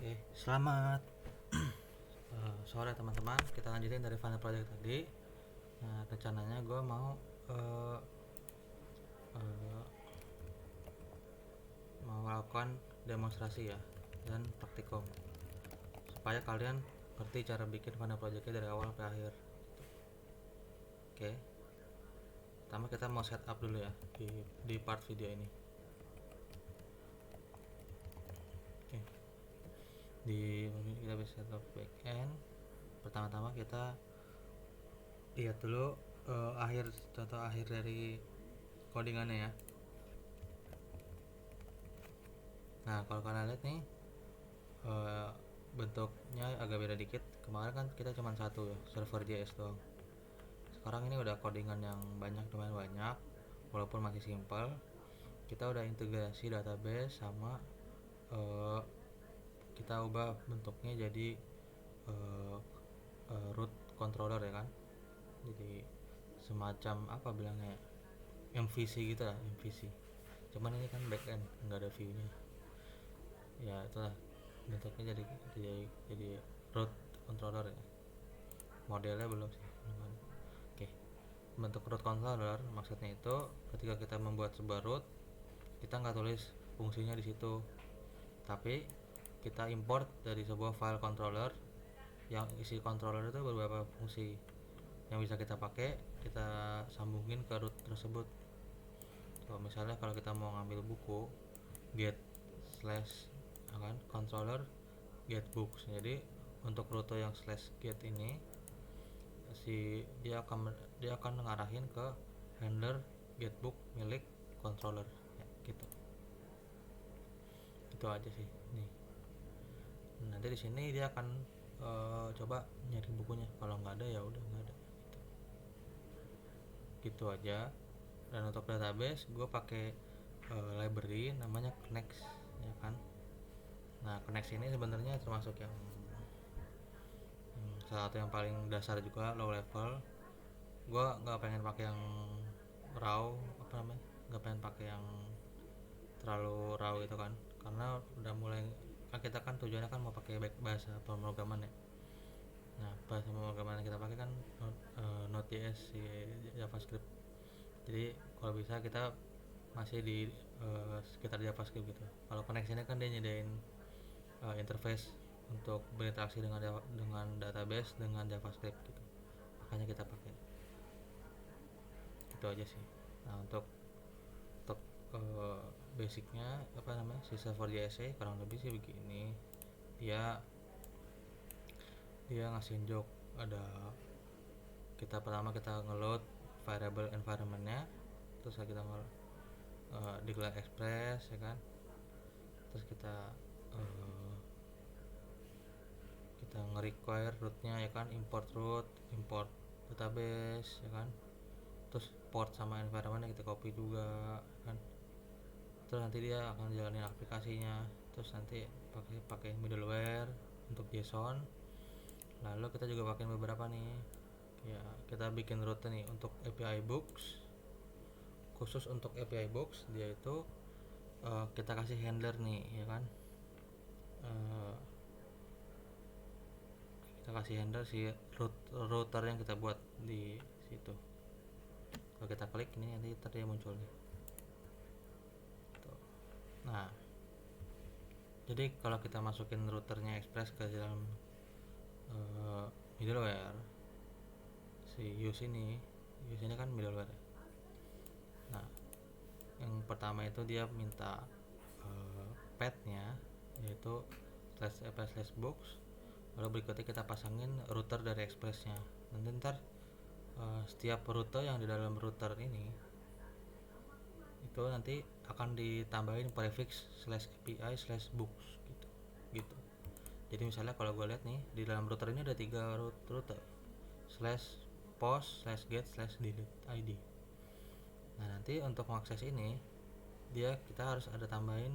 Oke, selamat sore teman-teman. Kita lanjutin dari final project tadi. Nah, rencananya gue mau eh, eh, mau melakukan demonstrasi ya dan praktikum supaya kalian ngerti cara bikin final projectnya dari awal ke akhir. Oke, pertama kita mau setup dulu ya di part video ini. Oke, kita bisa setup backend. Pertama-tama kita lihat dulu contoh akhir dari codingannya ya. Nah, kalau kalian lihat nih eh, bentuknya agak beda dikit. Kemarin kan kita cuma satu ya, server JS doang. Sekarang ini udah codingan yang lumayan banyak, walaupun masih simpel. Kita udah integrasi database sama eh, kita ubah bentuknya jadi eh, root controller ya kan. Jadi semacam apa bilangnya ya, MVC gitu lah, MVC. Cuman ini kan backend, nggak ada view-nya. Ya itulah bentuknya jadi root controller ya. Modelnya belum sih. Oke, bentuk root controller maksudnya itu ketika kita membuat sebuah root, kita nggak tulis fungsinya di situ, tapi kita import dari sebuah file controller yang isi controller itu beberapa fungsi yang bisa kita pakai, kita sambungin ke root tersebut. So, misalnya kalau kita mau ngambil buku, get slash kan controller get books. Jadi untuk rute yang slash get ini dia akan ngarahin ke handler getbook milik controller ya, gitu. Itu aja sih nih. Nanti di sini dia akan coba nyari bukunya, kalau nggak ada ya udah nggak ada gitu aja. Dan untuk database gue pakai library namanya Connect ya kan. Nah, Connect ini sebenarnya termasuk yang salah satu yang paling dasar juga, low level. Gue nggak pengen pakai yang raw, apa namanya, nggak pengen pakai yang terlalu raw itu kan, karena udah mulai kan kita kan tujuannya kan mau pakai bahasa pemrograman ya. Nah, bahasa pemrograman yang kita pakai kan Node.js, si JavaScript. Jadi kalau bisa kita masih di sekitar JavaScript gitu. Kalau koneksinya kan dia nyediain interface untuk berinteraksi dengan database dengan JavaScript gitu, makanya kita pakai itu aja sih. Nah, untuk basicnya apa namanya, si server JS kurang lebih sih begini. Dia dia ngasih joke, ada pertama kita ngeload variable environmentnya, terus kita declare express ya kan, terus kita nge-require rootnya ya kan, import root, import database ya kan, terus port sama environmentnya kita copy juga kan. Terus nanti dia akan jalanin aplikasinya, terus nanti pakai middleware untuk JSON. Lalu kita juga pakai beberapa nih ya, kita bikin route nih untuk API Books. Khusus untuk API Books dia itu kita kasih handler nih ya kan. Kita kasih handler si router yang kita buat di situ. Kalau kita klik ini nanti tadi muncul nih. Tuh. Nah, jadi kalau kita masukin routernya Express ke dalam middleware, si use ini kan middleware. Nah, yang pertama itu dia minta path-nya yaitu /books. Lalu berikutnya kita pasangin router dari Express-nya. Nanti ntar setiap rute yang di dalam router ini itu nanti akan ditambahin prefix /API/books gitu. Jadi misalnya kalau gue lihat nih di dalam router ini ada 3 rute, /post/get/delete id. Nah, nanti untuk mengakses ini kita harus ada tambahin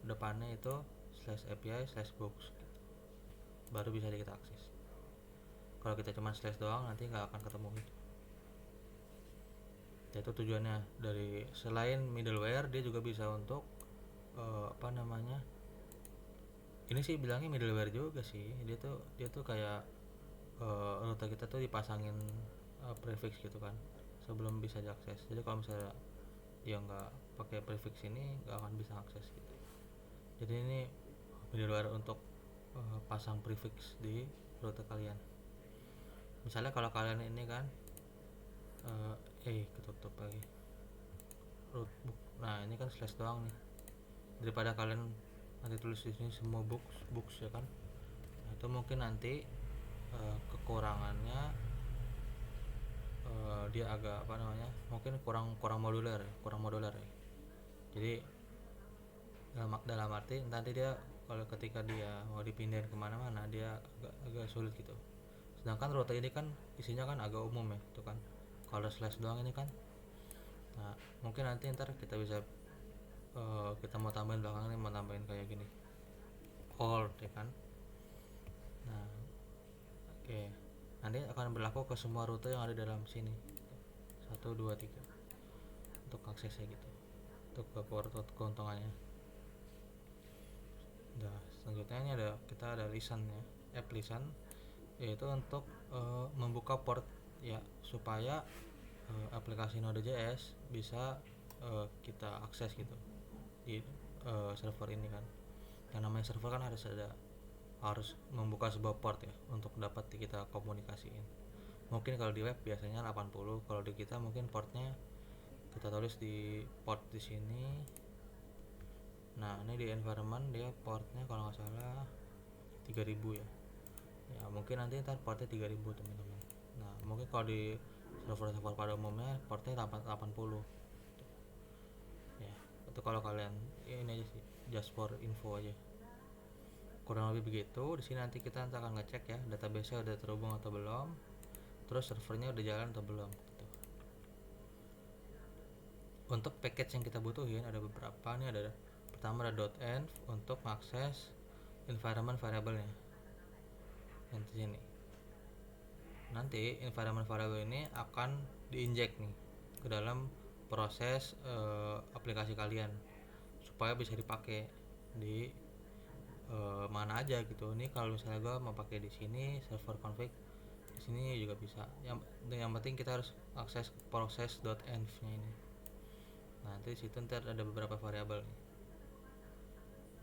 depannya itu /API/books gitu. Baru bisa kita akses. Kalau kita cuma slash doang nanti nggak akan ketemu gitu. Itu tujuannya, dari selain middleware dia juga bisa untuk apa namanya, ini sih bilangnya middleware juga sih, dia tuh kayak rute kita tuh dipasangin prefix gitu kan sebelum bisa diakses. Jadi kalau misalnya dia nggak pakai prefix ini nggak akan bisa akses gitu. Jadi ini middleware untuk pasang prefix di rute kalian. Misalnya kalau kalian ini kan ketutup lagi root book. Nah ini kan slash doang nih, daripada kalian nanti tulis di sini semua books ya kan. Nah, itu mungkin nanti kekurangannya dia agak apa namanya, mungkin kurang modular ya. Jadi dalam arti nanti dia kalau ketika dia mau dipindahin kemana-mana dia agak sulit gitu. Sedangkan rute ini kan isinya kan agak umum ya itu kan, kalau slash doang ini kan. Nah mungkin nanti ntar kita bisa kita mau tambahin belakang ini, mau tambahin kayak gini all ya kan. Nah oke, nanti akan berlaku ke semua rute yang ada dalam sini 1, 2, 3 untuk aksesnya gitu, untuk ke port keuntungannya. Nah selanjutnya ini kita ada listen ya, app listen, yaitu untuk membuka port ya supaya aplikasi Node.js bisa kita akses gitu di server ini kan. Yang namanya server kan harus membuka sebuah port ya untuk dapat kita komunikasiin. Mungkin kalau di web biasanya 80, kalau di kita mungkin portnya kita tulis di port di sini. Nah ini di environment dia portnya kalau nggak salah 3000 ya. Ya mungkin nanti ntar portnya 3000 teman-teman. Nah mungkin kalau di server pada umumnya portnya 80 ya. Itu kalau kalian ini aja sih, just for info aja, kurang lebih begitu. Di sini nanti kita akan ngecek ya database-nya udah terhubung atau belum, terus servernya udah jalan atau belum gitu. Untuk package yang kita butuhin ada beberapa nih, ada pertama ada .env untuk mengakses environment variable-nya yang di sini. Nanti environment variable ini akan diinjek nih ke dalam proses aplikasi kalian supaya bisa dipakai di mana aja gitu. Ini kalau misalnya gue mau pakai di sini server config, di sini juga bisa. Yang penting kita harus akses proses.env-nya ini. Nah, nanti situ ntar ada beberapa variabel nih.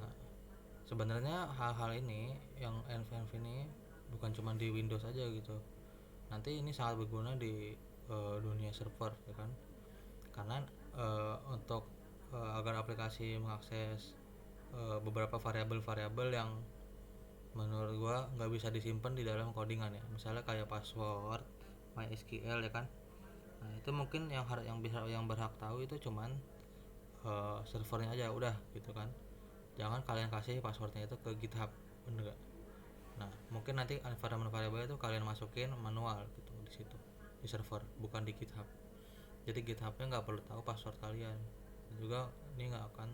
Nah, sebenarnya hal-hal ini yang env ini bukan cuma di Windows aja gitu. Nanti ini sangat berguna di dunia server ya kan. Karena untuk agar aplikasi mengakses beberapa variabel-variabel yang menurut gua nggak bisa disimpan di dalam codingan ya, misalnya kayak password MySQL ya kan. Nah itu mungkin yang berhak tahu itu cuman servernya aja udah gitu kan. Jangan kalian kasih passwordnya itu ke GitHub, bener gak? Nah mungkin nanti environment variable itu kalian masukin manual gitu di situ di server, bukan di GitHub. Jadi GitHubnya nggak perlu tahu password kalian. Dan juga ini nggak akan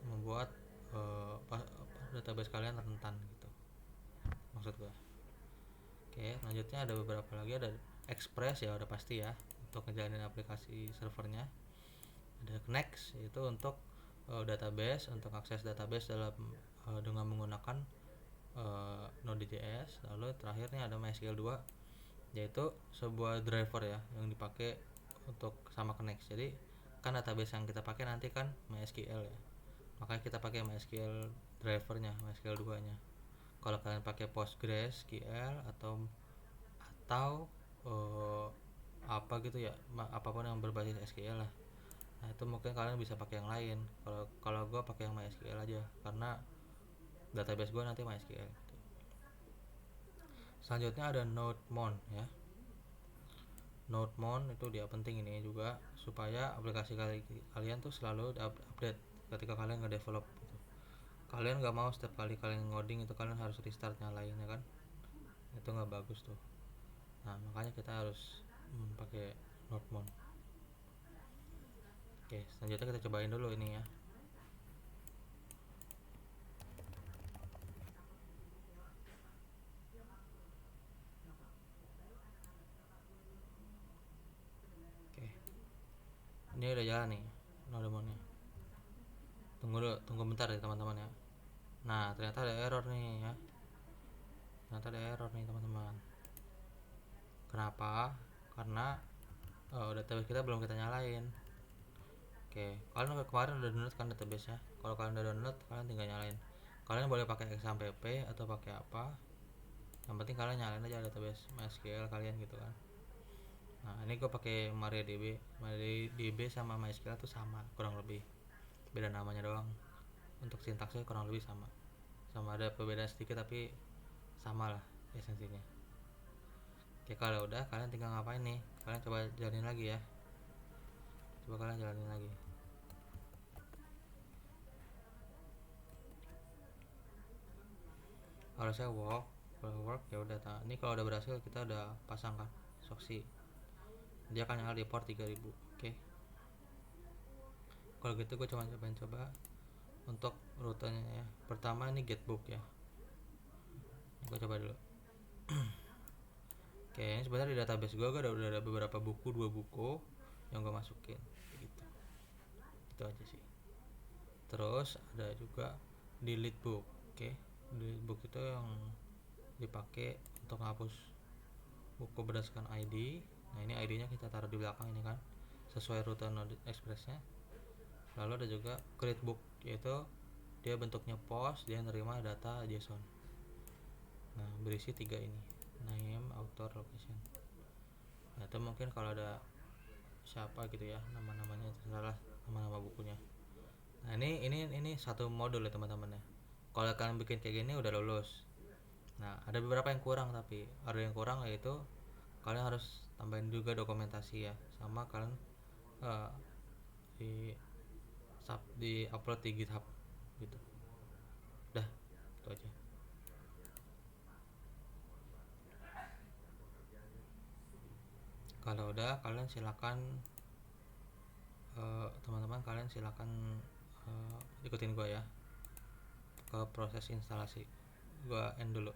membuat database kalian rentan gitu maksud gua. Oke, selanjutnya ada beberapa lagi, ada Express ya udah pasti ya untuk ngejalanin aplikasi servernya. Ada Next itu untuk database, untuk akses database dalam dengan menggunakan Node.js. Lalu terakhirnya ada MySQL 2, yaitu sebuah driver ya yang dipakai untuk sama Next. Jadi kan database yang kita pakai nanti kan MySQL ya, makanya kita pakai MySQL drivernya, MySQL 2 nya. Kalau kalian pakai PostgreSQL atau apa gitu ya, apapun yang berbasis SQL lah. Nah itu mungkin kalian bisa pakai yang lain. Kalau gue pakai yang MySQL aja karena database gue nanti MySQL gitu. Selanjutnya ada NodeMon ya. NodeMon itu dia penting ini juga supaya aplikasi kalian tuh selalu update ketika kalian ngedevelop gitu. Kalian nggak mau setiap kali kalian ngoding itu kalian harus restart nyalain ya kan, itu nggak bagus tuh. Nah makanya kita harus pakai NodeMon. Oke, selanjutnya kita cobain dulu ini ya. Oke, ini udah jalan nih NodeMonnya. Tunggu bentar ya teman-teman ya. Nah ternyata ada error nih ya, ternyata ada error nih teman-teman. Kenapa? Karena database kita belum kita nyalain. Oke, kalian kemarin udah download kan database nya. Kalau kalian udah download, kalian tinggal nyalain. Kalian boleh pakai XAMPP atau pakai apa, yang penting kalian nyalain aja database MySQL kalian gitu kan. Nah ini gue pakai MariaDB sama MySQL tuh sama kurang lebih, beda namanya doang. Untuk sintaksnya kurang lebih sama, ada perbedaan sedikit tapi sama lah esensinya. Oke, kalau udah kalian tinggal ngapain nih, kalian coba jalanin lagi ya, coba kalian jalanin lagi. Kalau saya work ya udah. Ini kalau udah berhasil kita udah pasang kan Soxy, dia akan nyala di port 3000. Oke, kalau gitu gue coba untuk rutenya ya. Pertama ini getbook ya, gue coba dulu. Oke, ini sebenarnya di database gue udah ada beberapa buku, 2 buku yang gue masukin gitu. Itu aja sih. Terus ada juga delete book. Oke, delete book itu yang dipakai untuk menghapus buku berdasarkan ID. Nah ini ID-nya kita taruh di belakang ini kan, sesuai rute Node Express-nya. Lalu ada juga create book, yaitu dia bentuknya post, dia nerima data JSON. Nah berisi 3 ini, name, author, location. Nah itu mungkin kalau ada siapa gitu ya, nama-namanya terserah, nama-nama bukunya. Nah ini satu modul ya teman-teman ya. Kalau kalian bikin kayak gini udah lulus. Nah ada beberapa yang kurang, tapi ada yang kurang yaitu kalian harus tambahin juga dokumentasi ya, sama kalian uh, di di upload di GitHub gitu. Dah, itu aja. Kalau udah kalian silakan teman-teman kalian silakan ikutin gue ya ke proses instalasi. Gue end dulu.